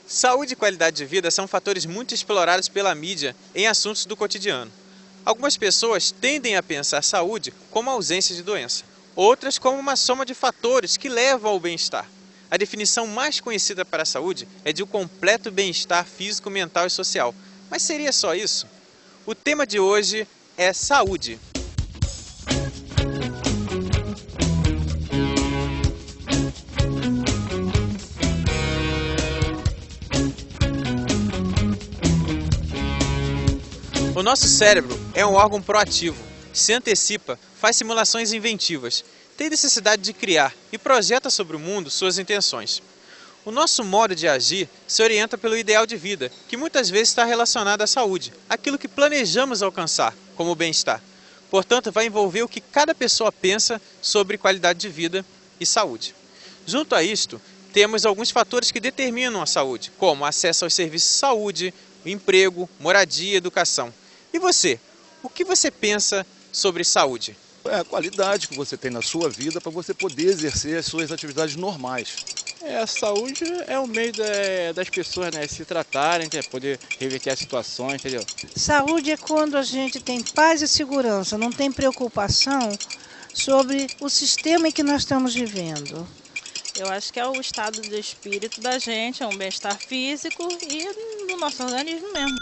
Saúde e qualidade de vida são fatores muito explorados pela mídia em assuntos do cotidiano. Algumas pessoas tendem a pensar saúde como ausência de doença, outras como uma soma de fatores que levam ao bem-estar. A definição mais conhecida para a saúde é de um completo bem-estar físico, mental e social. Mas seria só isso? O tema de hoje é saúde. O nosso cérebro é um órgão proativo, se antecipa, faz simulações inventivas, tem necessidade de criar e projeta sobre o mundo suas intenções. O nosso modo de agir se orienta pelo ideal de vida, que muitas vezes está relacionado à saúde, aquilo que planejamos alcançar, como o bem-estar. Portanto, vai envolver o que cada pessoa pensa sobre qualidade de vida e saúde. Junto a isto, temos alguns fatores que determinam a saúde, como acesso aos serviços de saúde, emprego, moradia e educação. E você? O que você pensa sobre saúde? É a qualidade que você tem na sua vida para você poder exercer as suas atividades normais. A saúde é o meio das pessoas, né, se tratarem, poder reverter a situação, entendeu? Saúde é quando a gente tem paz e segurança, não tem preocupação sobre o sistema em que nós estamos vivendo. Eu acho que é o estado de espírito da gente, é um bem-estar físico e no nosso organismo mesmo.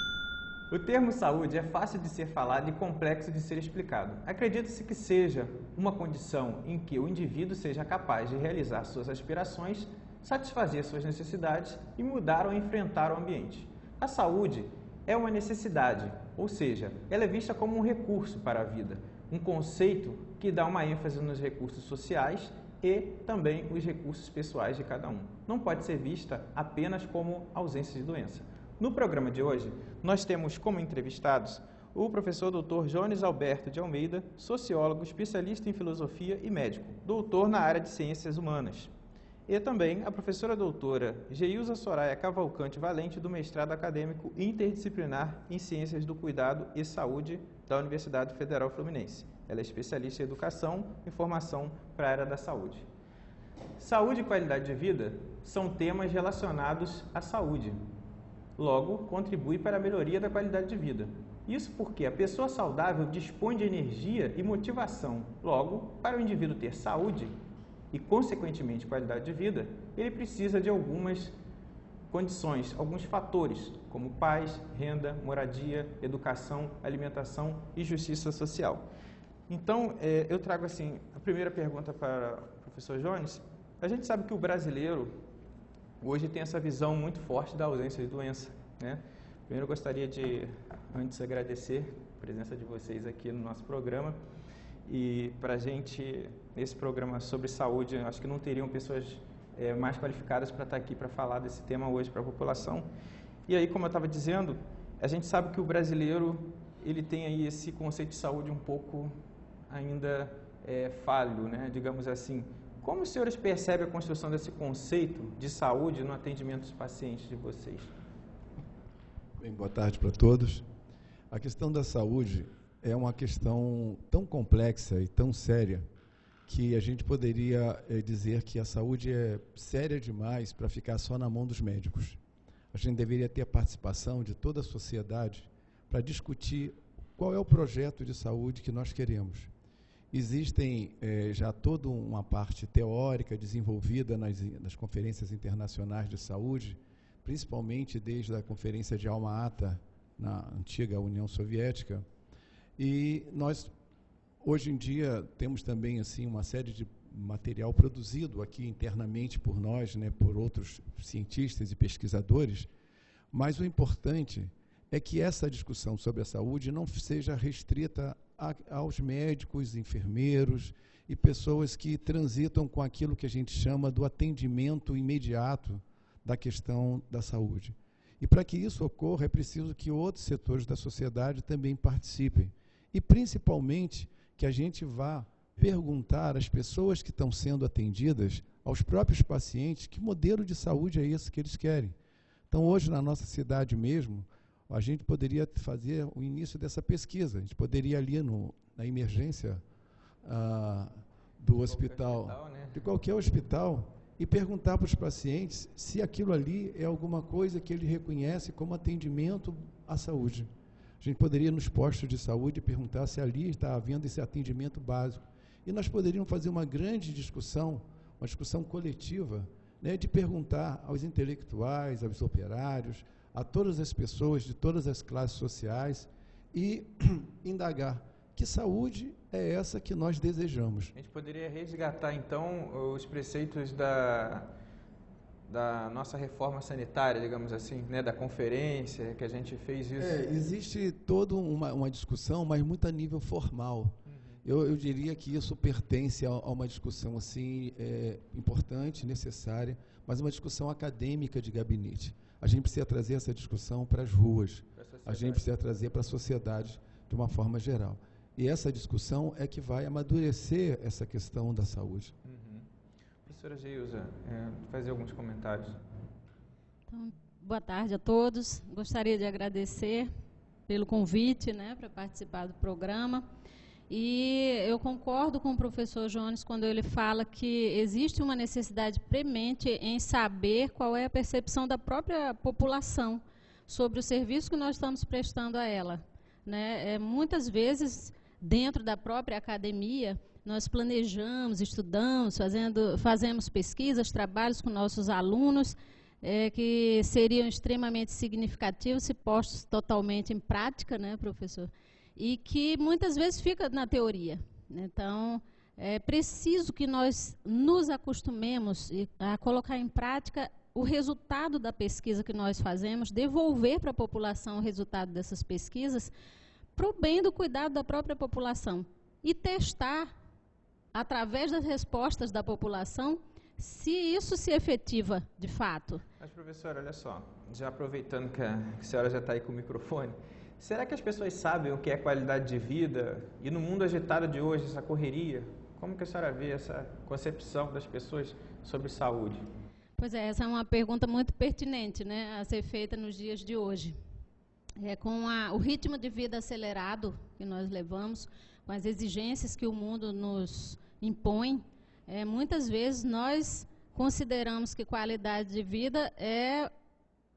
O termo saúde é fácil de ser falado e complexo de ser explicado. Acredita-se que seja uma condição em que o indivíduo seja capaz de realizar suas aspirações, satisfazer suas necessidades e mudar ou enfrentar o ambiente. A saúde é uma necessidade, ou seja, ela é vista como um recurso para a vida, um conceito que dá uma ênfase nos recursos sociais e também os recursos pessoais de cada um. Não pode ser vista apenas como ausência de doença. No programa de hoje, nós temos como entrevistados o professor Dr. Jones Alberto de Almeida, sociólogo, especialista em filosofia e médico, doutor na área de ciências humanas. E também a professora doutora Geilza Soraya Cavalcante Valente, do mestrado acadêmico interdisciplinar em Ciências do Cuidado e Saúde da Universidade Federal Fluminense. Ela é especialista em educação e formação para a área da saúde. Saúde e qualidade de vida são temas relacionados à saúde. Logo, contribui para a melhoria da qualidade de vida. Isso porque a pessoa saudável dispõe de energia e motivação. Logo, para o indivíduo ter saúde e, consequentemente, qualidade de vida, ele precisa de algumas condições, alguns fatores, como paz, renda, moradia, educação, alimentação e justiça social. Então, eu trago assim, a primeira pergunta para o professor Jones. A gente sabe que o brasileiro hoje tem essa visão muito forte da ausência de doença, né? Primeiro eu gostaria de, antes, agradecer a presença de vocês aqui no nosso programa. E para a gente, nesse programa sobre saúde, acho que não teriam pessoas mais qualificadas para estar aqui para falar desse tema hoje para a população. E aí, como eu estava dizendo, a gente sabe que o brasileiro ele tem aí esse conceito de saúde um pouco ainda falho, né? Digamos assim. Como os senhores percebem a construção desse conceito de saúde no atendimento dos pacientes de vocês? Bem, boa tarde para todos. A questão da saúde é uma questão tão complexa e tão séria que a gente poderia dizer que a saúde é séria demais para ficar só na mão dos médicos. A gente deveria ter a participação de toda a sociedade para discutir qual é o projeto de saúde que nós queremos. Existem já toda uma parte teórica desenvolvida nas conferências internacionais de saúde, principalmente desde a conferência de Alma-Ata, na antiga União Soviética, e nós, hoje em dia, temos também assim, uma série de material produzido aqui internamente por nós, né, por outros cientistas e pesquisadores, mas o importante é que essa discussão sobre a saúde não seja restrita aos médicos, enfermeiros e pessoas que transitam com aquilo que a gente chama do atendimento imediato da questão da saúde. E para que isso ocorra, é preciso que outros setores da sociedade também participem. E, principalmente, que a gente vá perguntar às pessoas que estão sendo atendidas, aos próprios pacientes, que modelo de saúde é esse que eles querem. Então, hoje, na nossa cidade mesmo, a gente poderia fazer o início dessa pesquisa. A gente poderia ali na emergência do hospital, né? de qualquer hospital, e perguntar para os pacientes se aquilo ali é alguma coisa que ele reconhece como atendimento à saúde. A gente poderia, nos postos de saúde, perguntar se ali está havendo esse atendimento básico. E nós poderíamos fazer uma grande discussão, uma discussão coletiva, né, de perguntar aos intelectuais, aos operários, a todas as pessoas de todas as classes sociais e indagar que saúde é essa que nós desejamos. A gente poderia resgatar, então, os preceitos da nossa reforma sanitária, digamos assim, né, da conferência, que a gente fez isso. Existe toda uma discussão, mas muito a nível formal. Eu diria que isso pertence a uma discussão assim, importante, necessária, mas uma discussão acadêmica de gabinete. A gente precisa trazer essa discussão para as ruas, a gente precisa trazer para a sociedade de uma forma geral. E essa discussão é que vai amadurecer essa questão da saúde. Professora Geilza, fazer alguns comentários. Então, boa tarde a todos. Gostaria de agradecer pelo convite, né, para participar do programa. E eu concordo com o professor Jones quando ele fala que existe uma necessidade premente em saber qual é a percepção da própria população sobre o serviço que nós estamos prestando a ela, né? Muitas vezes, dentro da própria academia, nós planejamos, estudamos, fazemos pesquisas, trabalhos com nossos alunos, que seriam extremamente significativos se postos totalmente em prática, né, professor? E que muitas vezes fica na teoria. Então, é preciso que nós nos acostumemos a colocar em prática o resultado da pesquisa que nós fazemos, devolver para a população o resultado dessas pesquisas, para o bem do cuidado da própria população, e testar, através das respostas da população, se isso se efetiva de fato. Mas, professora, olha só, já aproveitando que a senhora já está aí com o microfone, será que as pessoas sabem o que é qualidade de vida? E no mundo agitado de hoje, essa correria, como que a senhora vê essa concepção das pessoas sobre saúde? Pois é, essa é uma pergunta muito pertinente, né, a ser feita nos dias de hoje. Com o ritmo de vida acelerado que nós levamos, com as exigências que o mundo nos impõe, muitas vezes nós consideramos que qualidade de vida é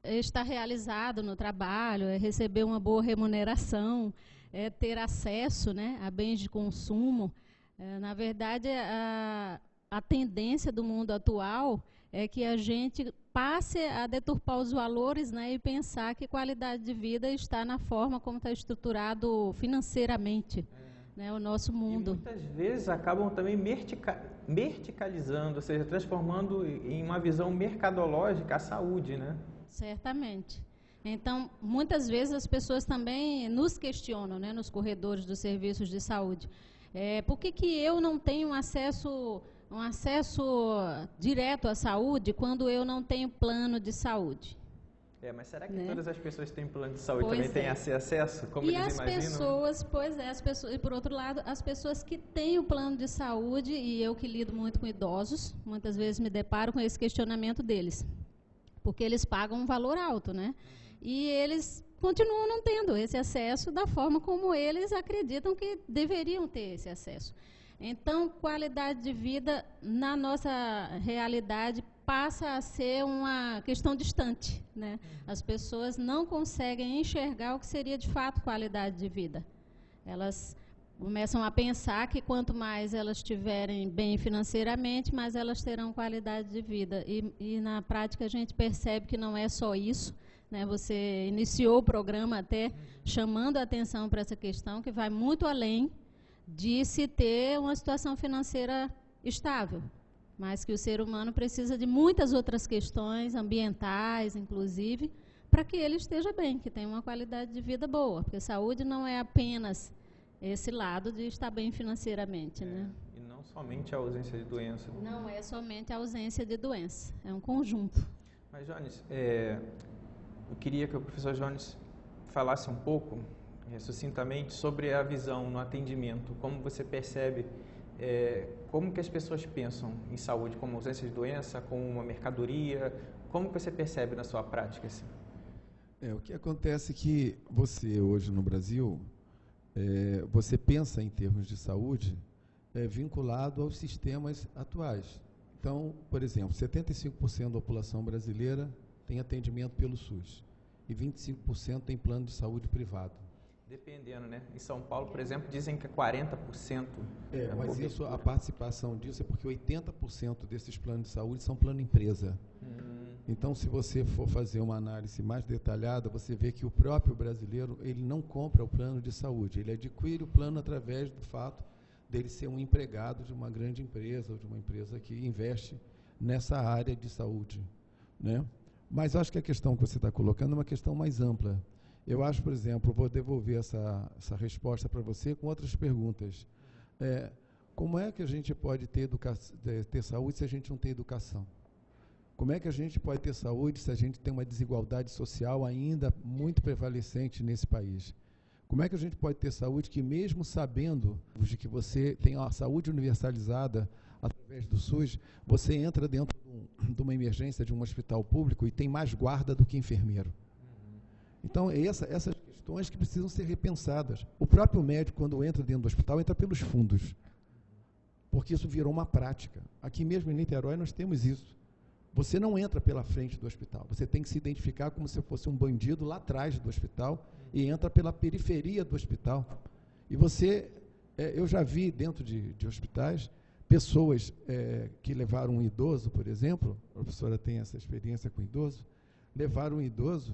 estar realizado no trabalho, é receber uma boa remuneração, é ter acesso, né, a bens de consumo. Na verdade, a tendência do mundo atual é que a gente passe a deturpar os valores, né, e pensar que qualidade de vida está na forma como está estruturado financeiramente, né, o nosso mundo. E muitas vezes acabam também verticalizando, ou seja, transformando em uma visão mercadológica a saúde, né? Certamente. Então, muitas vezes as pessoas também nos questionam, né, nos corredores dos serviços de saúde. Por que eu não tenho um acesso direto à saúde quando eu não tenho plano de saúde? Mas será que todas as pessoas que têm plano de saúde pois também têm acesso, como e eles imaginam? As pessoas, e por outro lado, as pessoas que têm o plano de saúde, e eu que lido muito com idosos, muitas vezes me deparo com esse questionamento deles, porque eles pagam um valor alto, né? E eles continuam não tendo esse acesso da forma como eles acreditam que deveriam ter esse acesso. Então, qualidade de vida, na nossa realidade, passa a ser uma questão distante, né? As pessoas não conseguem enxergar o que seria de fato qualidade de vida. Elas começam a pensar que quanto mais elas estiverem bem financeiramente, mais elas terão qualidade de vida. E na prática a gente percebe que não é só isso, né? Você iniciou o programa até chamando a atenção para essa questão, que vai muito além de se ter uma situação financeira estável, mas que o ser humano precisa de muitas outras questões, ambientais, inclusive, para que ele esteja bem, que tenha uma qualidade de vida boa, porque saúde não é apenas esse lado de estar bem financeiramente, né? E não somente a ausência de doença. Não é somente a ausência de doença, é um conjunto. Mas, Jones, eu queria que o professor Jones falasse um pouco, sucintamente, sobre a visão no atendimento, como você percebe, como que as pessoas pensam em saúde, como ausência de doença, como uma mercadoria, como que você percebe na sua prática? Assim? O que acontece é que você, hoje no Brasil, você pensa em termos de saúde vinculado aos sistemas atuais, Então, por exemplo, 75% da população brasileira tem atendimento pelo SUS e 25% tem plano de saúde privado. Dependendo, né? Em São Paulo, por exemplo, dizem que é 40%. Mas isso, a participação disso é porque 80% desses planos de saúde são plano empresa. Então, se você for fazer uma análise mais detalhada, você vê que o próprio brasileiro, ele não compra o plano de saúde, ele adquire o plano através do fato dele ser um empregado de uma grande empresa, ou de uma empresa que investe nessa área de saúde, né? Mas acho que a questão que você está colocando é uma questão mais ampla. Eu acho, por exemplo, vou devolver essa resposta para você com outras perguntas. Como é que a gente pode ter saúde se a gente não tem educação? Como é que a gente pode ter saúde se a gente tem uma desigualdade social ainda muito prevalecente nesse país? Como é que a gente pode ter saúde que, mesmo sabendo de que você tem a saúde universalizada através do SUS, você entra dentro de uma emergência de um hospital público e tem mais guarda do que enfermeiro? Então, essas questões que precisam ser repensadas. O próprio médico, quando entra dentro do hospital, entra pelos fundos, porque isso virou uma prática. Aqui mesmo em Niterói nós temos isso. Você não entra pela frente do hospital, você tem que se identificar como se fosse um bandido lá atrás do hospital e entra pela periferia do hospital. E eu já vi dentro de hospitais pessoas que levaram um idoso, por exemplo, a professora tem essa experiência com idoso, levaram um idoso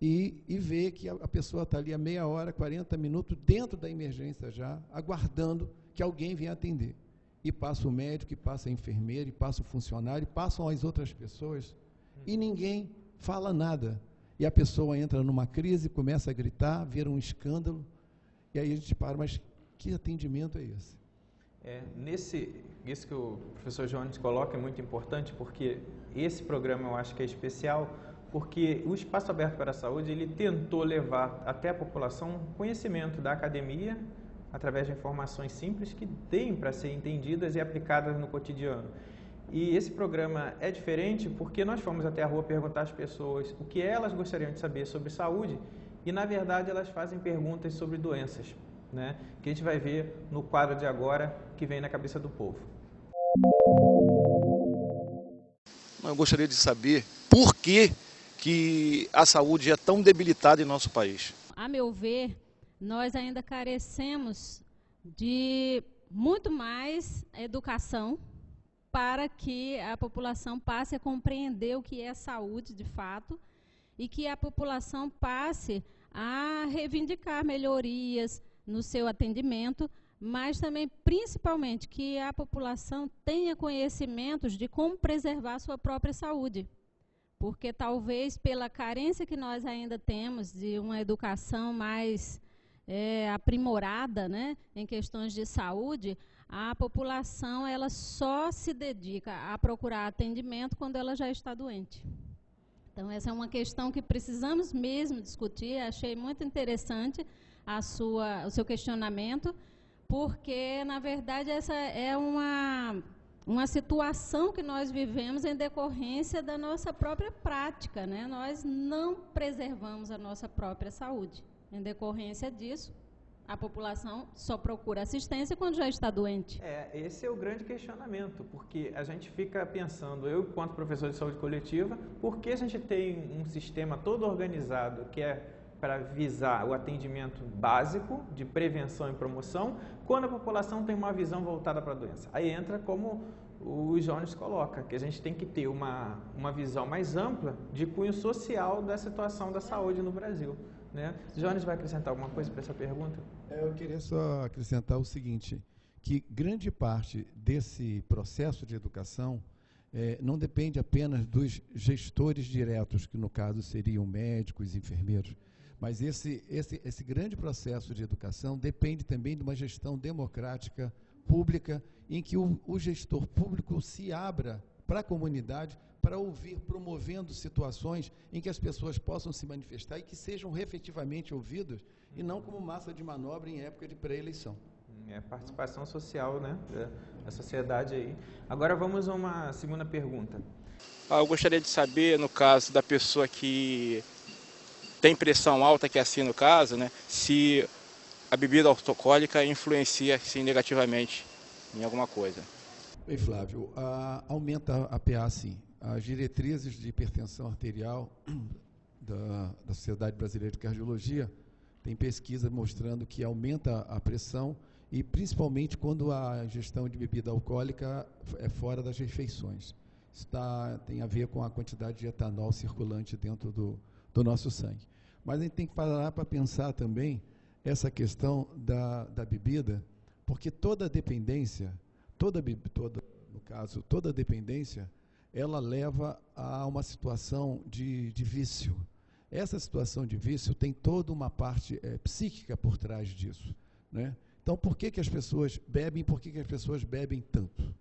e vê que a pessoa está ali a meia hora, 40 minutos, dentro da emergência já, aguardando que alguém venha atender. E passa o médico, e passa a enfermeira, e passa o funcionário, e passam as outras pessoas, e ninguém fala nada. E a pessoa entra numa crise, começa a gritar, vira um escândalo, e aí a gente para, mas que atendimento é esse? Isso que o professor Jones coloca é muito importante, porque esse programa eu acho que é especial, porque o Espaço Aberto para a Saúde, ele tentou levar até a população conhecimento da academia, através de informações simples que deem para ser entendidas e aplicadas no cotidiano. E esse programa é diferente porque nós fomos até a rua perguntar às pessoas o que elas gostariam de saber sobre saúde e, na verdade, elas fazem perguntas sobre doenças, né? Que a gente vai ver no quadro de agora, que vem na cabeça do povo. Eu gostaria de saber por que a saúde é tão debilitada em nosso país. A meu ver, nós ainda carecemos de muito mais educação para que a população passe a compreender o que é saúde de fato e que a população passe a reivindicar melhorias no seu atendimento, mas também, principalmente, que a população tenha conhecimentos de como preservar a sua própria saúde. Porque talvez pela carência que nós ainda temos de uma educação mais aprimorada, né, em questões de saúde, a população ela só se dedica a procurar atendimento quando ela já está doente. Então, essa é uma questão que precisamos mesmo discutir. Achei muito interessante o seu questionamento, porque, na verdade, essa é uma situação que nós vivemos em decorrência da nossa própria prática, né? Nós não preservamos a nossa própria saúde. Em decorrência disso, a população só procura assistência quando já está doente. Esse é o grande questionamento, porque a gente fica pensando, eu, enquanto professor de saúde coletiva, por que a gente tem um sistema todo organizado que é para visar o atendimento básico de prevenção e promoção, quando a população tem uma visão voltada para a doença? Aí entra como o Jones coloca, que a gente tem que ter uma visão mais ampla de cunho social da situação da saúde no Brasil, né? Jones vai acrescentar alguma coisa para essa pergunta? Eu queria só acrescentar o seguinte, que grande parte desse processo de educação não depende apenas dos gestores diretos, que no caso seriam médicos e enfermeiros, mas esse grande processo de educação depende também de uma gestão democrática, pública, em que o gestor público se abra para a comunidade para ouvir, promovendo situações em que as pessoas possam se manifestar e que sejam efetivamente ouvidas e não como massa de manobra em época de pré-eleição. Participação social, né, da sociedade aí. Agora vamos a uma segunda pergunta. Eu gostaria de saber, no caso da pessoa que tem pressão alta, que é assim no caso, né, se a bebida alcoólica influencia assim, negativamente em alguma coisa. Bem, Flávio, aumenta a PA, sim. As diretrizes de hipertensão arterial da Sociedade Brasileira de Cardiologia tem pesquisa mostrando que aumenta a pressão e principalmente quando a ingestão de bebida alcoólica é fora das refeições. Isso tem a ver com a quantidade de etanol circulante dentro do nosso sangue. Mas a gente tem que parar para pensar também essa questão da bebida, porque toda dependência, toda dependência, ela leva a uma situação de vício. Essa situação de vício tem toda uma parte psíquica por trás disso, né? Então, por que as pessoas bebem, por que as pessoas bebem tanto?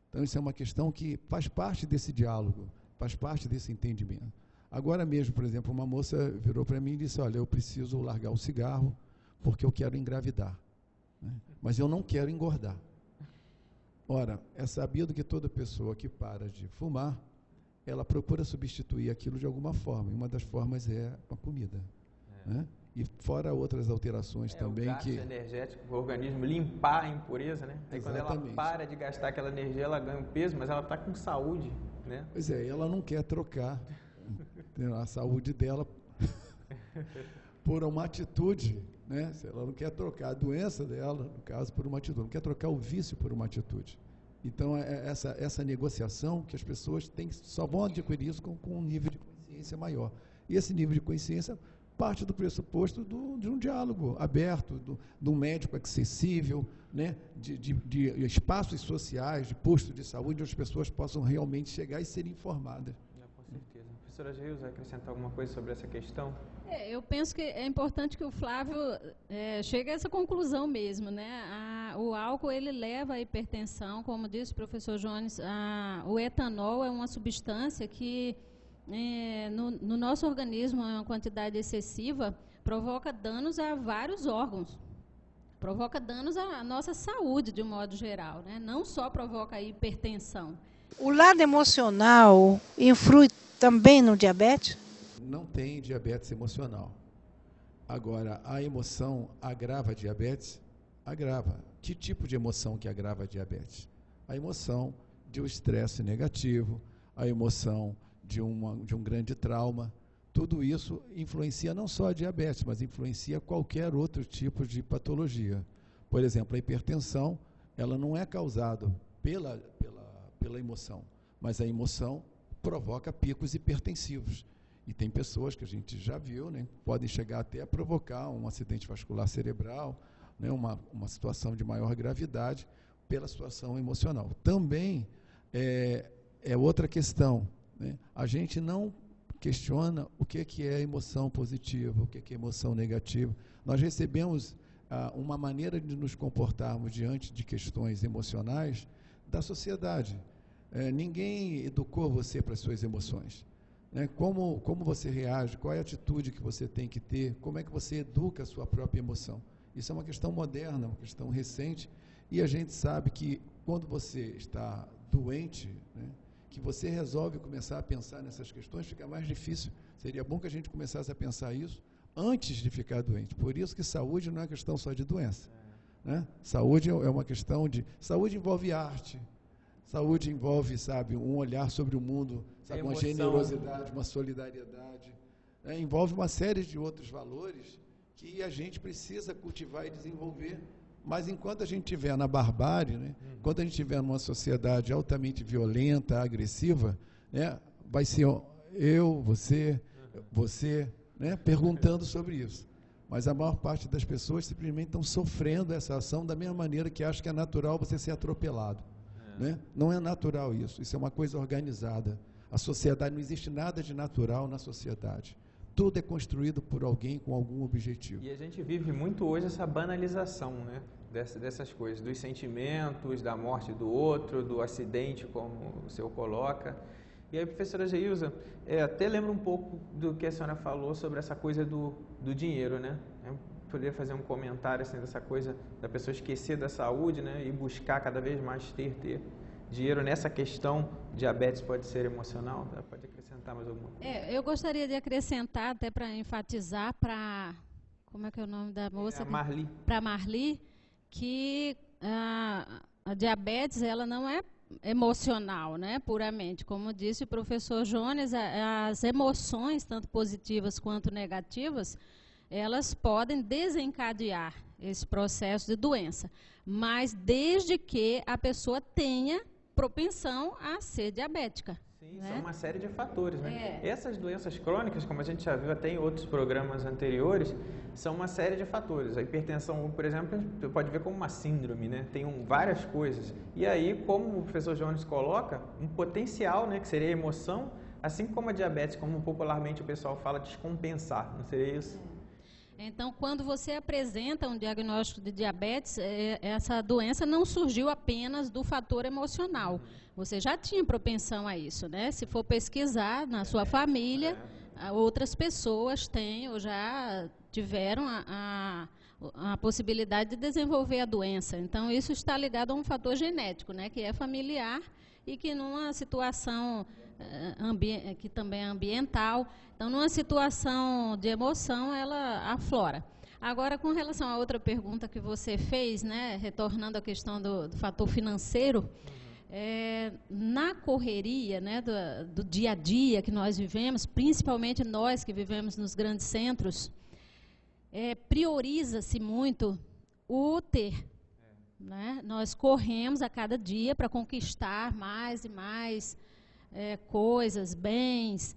Então, isso é uma questão que faz parte desse diálogo, faz parte desse entendimento. Agora mesmo, por exemplo, uma moça virou para mim e disse, olha, eu preciso largar o cigarro porque eu quero engravidar, né? Mas eu não quero engordar. Ora, é sabido que toda pessoa que para de fumar, ela procura substituir aquilo de alguma forma, e uma das formas é a comida, né? E fora outras alterações também. O gasto energético, o organismo limpar a impureza, né? Aí quando ela para de gastar aquela energia, ela ganha um peso, mas ela está com saúde, né? Pois é, ela não quer trocar a saúde dela por uma atitude, né? Ela não quer trocar a doença dela, no caso, por uma atitude, não quer trocar o vício por uma atitude. Então, essa negociação que as pessoas só vão adquirir isso com um nível de consciência maior. E esse nível de consciência parte do pressuposto de um diálogo aberto, de um médico acessível, né? de espaços sociais, de postos de saúde, onde as pessoas possam realmente chegar e serem informadas. Com certeza. Professora Geilza, acrescentar alguma coisa sobre essa questão? Eu penso que é importante que o Flávio chegue a essa conclusão mesmo, né? O álcool, ele leva à hipertensão, como disse o professor Jones, o etanol é uma substância que no nosso organismo, em uma quantidade excessiva, provoca danos a vários órgãos, provoca danos à nossa saúde de um modo geral, né? Não só provoca a hipertensão. O lado emocional influi também no diabetes? Não tem diabetes emocional. Agora, a emoção agrava a diabetes? Agrava. Que tipo de emoção que agrava a diabetes? A emoção de um estresse negativo, a emoção de um grande trauma. Tudo isso influencia não só a diabetes, mas influencia qualquer outro tipo de patologia. Por exemplo, a hipertensão, ela não é causada pela emoção, mas a emoção provoca picos hipertensivos. E tem pessoas que a gente já viu, né, podem chegar até a provocar um acidente vascular cerebral, né, uma situação de maior gravidade pela situação emocional. Também é outra questão, né? A gente não questiona o que é emoção positiva, o que é emoção negativa. Nós recebemos uma maneira de nos comportarmos diante de questões emocionais da sociedade. Ninguém educou você para as suas emoções, né? Como você reage, qual é a atitude que você tem que ter, como é que você educa a sua própria emoção. Isso é uma questão moderna, uma questão recente, e a gente sabe que quando você está doente, né, que você resolve começar a pensar nessas questões, fica mais difícil. Seria bom que a gente começasse a pensar isso antes de ficar doente. Por isso que saúde não é questão só de doença, né? Saúde é uma questão de... Saúde envolve arte, saúde envolve, sabe, um olhar sobre o mundo, sabe, uma generosidade, uma solidariedade, né? Envolve uma série de outros valores que a gente precisa cultivar e desenvolver. Mas enquanto a gente estiver na barbárie, né, enquanto a gente estiver numa sociedade altamente violenta, agressiva, né, vai ser você, né, perguntando sobre isso. Mas a maior parte das pessoas simplesmente estão sofrendo essa ação da mesma maneira que acham que é natural você ser atropelado. Né? Não é natural isso, isso é uma coisa organizada. A sociedade, não existe nada de natural na sociedade. Tudo é construído por alguém com algum objetivo. E a gente vive muito hoje essa banalização, né, dessas coisas, dos sentimentos, da morte do outro, do acidente, como o senhor coloca. E aí, professora Geilza, até lembro um pouco do que a senhora falou sobre essa coisa do dinheiro, né? Eu poderia fazer um comentário assim, dessa coisa da pessoa esquecer da saúde, né, e buscar cada vez mais ter dinheiro nessa questão. Diabetes pode ser emocional? Pode acrescentar mais alguma coisa? Eu gostaria de acrescentar, até para enfatizar, como é que é o nome da moça? Marli. Para Marli, que a diabetes, ela não é emocional, né, puramente. Como disse o professor Jones, as emoções, tanto positivas quanto negativas, elas podem desencadear esse processo de doença, mas desde que a pessoa tenha propensão a ser diabética. Sim, né? São uma série de fatores, né? É. Essas doenças crônicas, como a gente já viu até em outros programas anteriores, são uma série de fatores. A hipertensão, por exemplo, você pode ver como uma síndrome, né? Tem várias coisas. E aí, como o professor Jones coloca, um potencial, né, que seria a emoção, assim como a diabetes, como popularmente o pessoal fala, descompensar, não seria isso? Então, quando você apresenta um diagnóstico de diabetes, essa doença não surgiu apenas do fator emocional. Você já tinha propensão a isso, né? Se for pesquisar na sua família, outras pessoas têm ou já tiveram a possibilidade de desenvolver a doença. Então, isso está ligado a um fator genético, né? Que é familiar e que numa situação que também é ambiental, então numa situação de emoção ela aflora. Agora, com relação a outra pergunta que você fez, né, retornando à questão do fator financeiro, na correria, né, do dia a dia que nós vivemos, principalmente nós que vivemos nos grandes centros, prioriza-se muito o ter. Né? Nós corremos a cada dia para conquistar mais e mais coisas, bens,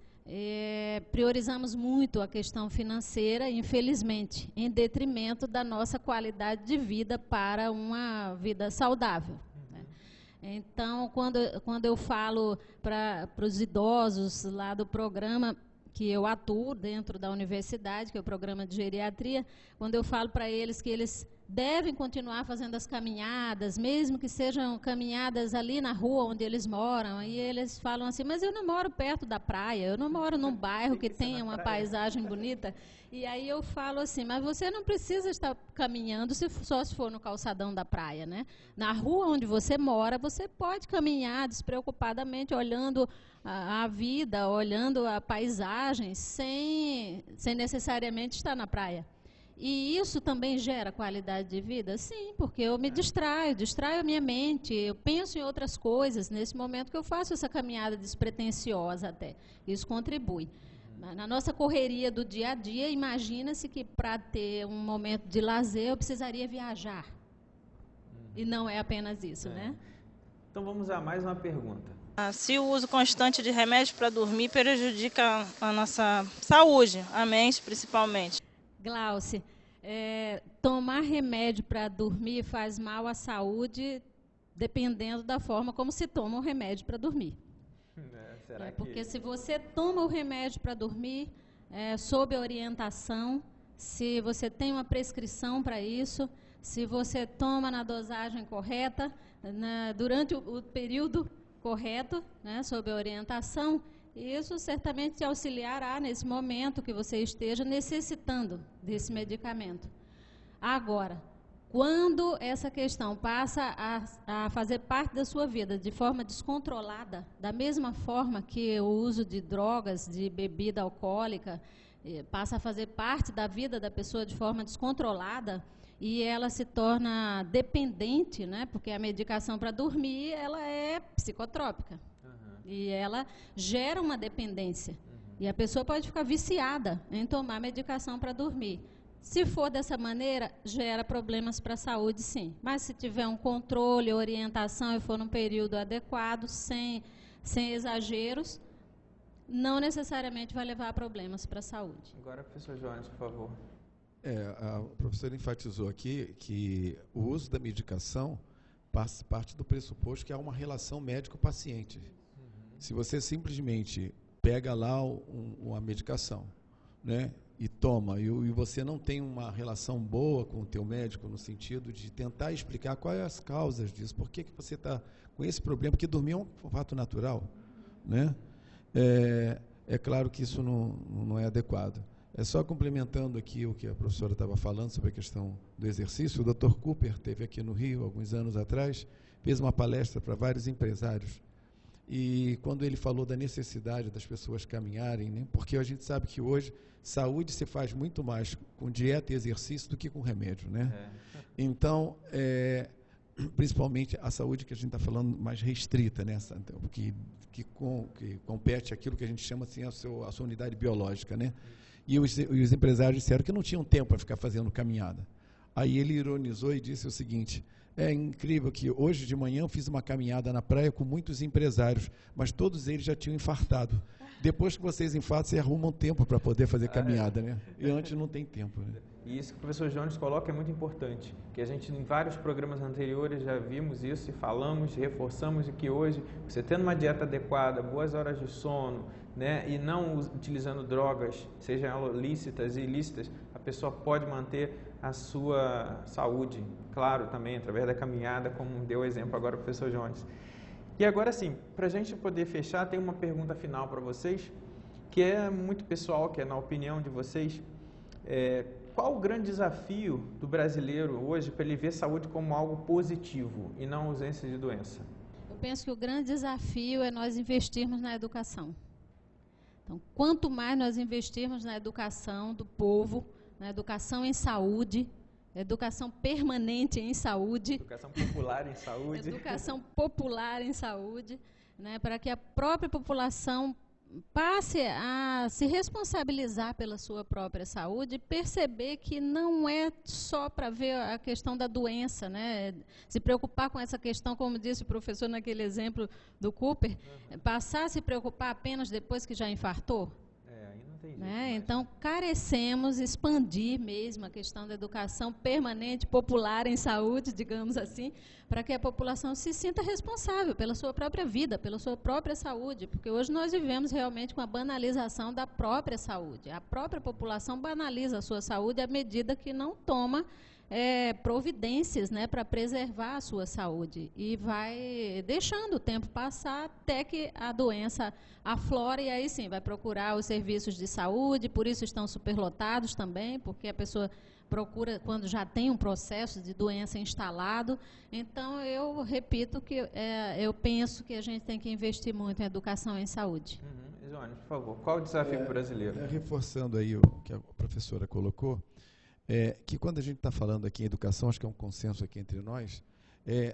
priorizamos muito a questão financeira, infelizmente, em detrimento da nossa qualidade de vida para uma vida saudável. Né? Então, quando eu falo para os idosos lá do programa que eu atuo dentro da universidade, que é o programa de geriatria, quando eu falo para eles que eles devem continuar fazendo as caminhadas, mesmo que sejam caminhadas ali na rua onde eles moram, aí eles falam assim, mas eu não moro perto da praia, eu não moro num bairro que tenha uma paisagem bonita, e aí eu falo assim, mas você não precisa estar caminhando só se for no calçadão da praia, né? Na rua onde você mora, você pode caminhar despreocupadamente, olhando a vida, olhando a paisagem, sem necessariamente estar na praia. E isso também gera qualidade de vida? Sim, porque eu me distraio a minha mente, eu penso em outras coisas nesse momento que eu faço essa caminhada despretensiosa até. Isso contribui. Na nossa correria do dia a dia, imagina-se que para ter um momento de lazer eu precisaria viajar. E não é apenas isso, né? Então vamos a mais uma pergunta. Se o uso constante de remédios para dormir prejudica a nossa saúde, a mente principalmente. Glauce, tomar remédio para dormir faz mal à saúde, dependendo da forma como se toma o remédio para dormir. Porque se você toma o remédio para dormir, sob orientação, se você tem uma prescrição para isso, se você toma na dosagem correta, durante o período correto, né, sob orientação, isso certamente te auxiliará nesse momento que você esteja necessitando desse medicamento. Agora, quando essa questão passa a fazer parte da sua vida de forma descontrolada, da mesma forma que o uso de drogas, de bebida alcoólica, passa a fazer parte da vida da pessoa de forma descontrolada, e ela se torna dependente, né, porque a medicação para dormir ela é psicotrópica. E ela gera uma dependência. E a pessoa pode ficar viciada em tomar medicação para dormir. Se for dessa maneira, gera problemas para a saúde, sim. Mas se tiver um controle, orientação e for num período adequado, sem exageros, não necessariamente vai levar a problemas para a saúde. Agora, professor Jones, por favor. A professora enfatizou aqui que o uso da medicação parte do pressuposto que há uma relação médico-paciente. Se você simplesmente pega lá uma medicação, né, e toma, e você não tem uma relação boa com o teu médico, no sentido de tentar explicar quais as causas disso, por que você está com esse problema, porque dormir é um fato natural, né? É claro que isso não é adequado. Só complementando aqui o que a professora estava falando sobre a questão do exercício, o Dr. Cooper esteve aqui no Rio, alguns anos atrás, fez uma palestra para vários empresários. E quando ele falou da necessidade das pessoas caminharem, né, porque a gente sabe que hoje saúde se faz muito mais com dieta e exercício do que com remédio, né? Então, principalmente a saúde que a gente está falando mais restrita, né? que compete aquilo que a gente chama assim, a sua unidade biológica, né? E os empresários disseram que não tinham tempo para ficar fazendo caminhada. Aí ele ironizou e disse o seguinte: é incrível que hoje de manhã eu fiz uma caminhada na praia com muitos empresários, mas todos eles já tinham infartado. Depois que vocês infartam, vocês arrumam tempo para poder fazer caminhada, né? E antes não tem tempo, né? E isso que o professor Jones coloca é muito importante, que a gente em vários programas anteriores já vimos isso e falamos, reforçamos, e que hoje, você tendo uma dieta adequada, boas horas de sono, né, e não utilizando drogas, sejam elas lícitas e ilícitas, a pessoa pode manter a sua saúde, claro, também através da caminhada, como deu o exemplo agora o professor Jones. E agora sim, para a gente poder fechar, tem uma pergunta final para vocês, que é muito pessoal, que é na opinião de vocês. Qual o grande desafio do brasileiro hoje para ele ver saúde como algo positivo e não ausência de doença? Eu penso que o grande desafio é nós investirmos na educação. Então, quanto mais nós investirmos na educação do povo, na educação em saúde, educação permanente em saúde. Educação popular em saúde. Educação popular em saúde, né, para que a própria população passe a se responsabilizar pela sua própria saúde e perceber que não é só para ver a questão da doença, né? Se preocupar com essa questão, como disse o professor naquele exemplo do Cooper, passar a se preocupar apenas depois que já infartou. Aí não tem jeito, né? Então, carecemos expandir mesmo a questão da educação permanente, popular em saúde, digamos assim, para que a população se sinta responsável pela sua própria vida, pela sua própria saúde, porque hoje nós vivemos realmente com a banalização da própria saúde. A própria população banaliza a sua saúde à medida que não toma providências, né, para preservar a sua saúde, e vai deixando o tempo passar até que a doença aflora, e aí sim vai procurar os serviços de saúde. Por isso estão superlotados também, porque a pessoa procura quando já tem um processo de doença instalado. Então, eu repito que eu penso que a gente tem que investir muito em educação e em saúde. Jones, por favor, qual o desafio brasileiro? Reforçando aí o que a professora colocou, que quando a gente está falando aqui em educação, acho que é um consenso aqui entre nós,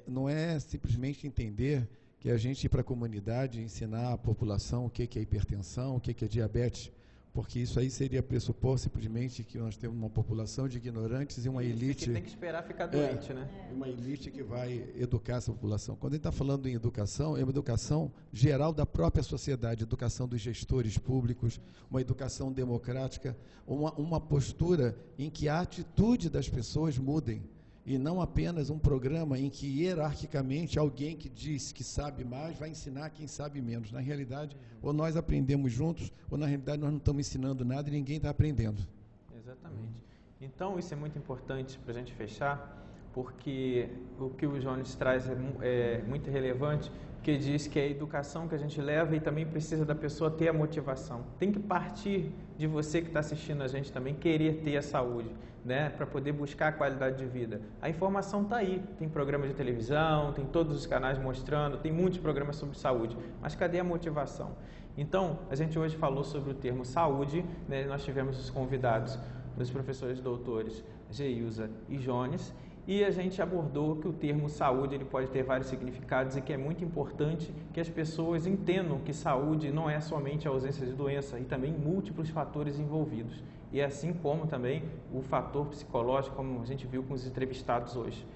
não é simplesmente entender que a gente ir para a comunidade ensinar a população o que é hipertensão, o que é diabetes, porque isso aí seria pressupor simplesmente que nós temos uma população de ignorantes e uma elite... que tem que esperar ficar doente, né? Uma elite que vai educar essa população. Quando a gente está falando em educação, é uma educação geral da própria sociedade, educação dos gestores públicos, uma educação democrática, uma postura em que a atitude das pessoas mudem, e não apenas um programa em que, hierarquicamente, alguém que diz que sabe mais vai ensinar quem sabe menos. Na realidade, ou nós aprendemos juntos, ou na realidade nós não estamos ensinando nada e ninguém está aprendendo. Exatamente. Então, isso é muito importante para a gente fechar, porque o que o Jones traz é muito relevante, que diz que é a educação que a gente leva, e também precisa da pessoa ter a motivação. Tem que partir de você que está assistindo a gente também, querer ter a saúde, né, para poder buscar a qualidade de vida. A informação está aí, tem programas de televisão, tem todos os canais mostrando, tem muitos programas sobre saúde, mas cadê a motivação? Então, a gente hoje falou sobre o termo saúde, né, nós tivemos os convidados, os professores doutores Geilza e Jones, e a gente abordou que o termo saúde ele pode ter vários significados, e que é muito importante que as pessoas entendam que saúde não é somente a ausência de doença, e também múltiplos fatores envolvidos. E assim como também o fator psicológico, como a gente viu com os entrevistados hoje.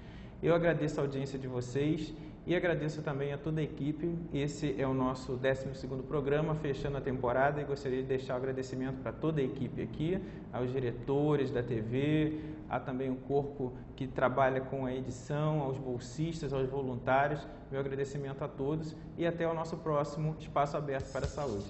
Eu agradeço a audiência de vocês e agradeço também a toda a equipe. Esse é o nosso 12º programa, fechando a temporada, e gostaria de deixar o agradecimento para toda a equipe aqui, aos diretores da TV, a também o corpo que trabalha com a edição, aos bolsistas, aos voluntários. Meu agradecimento a todos e até o nosso próximo Espaço Aberto para a Saúde.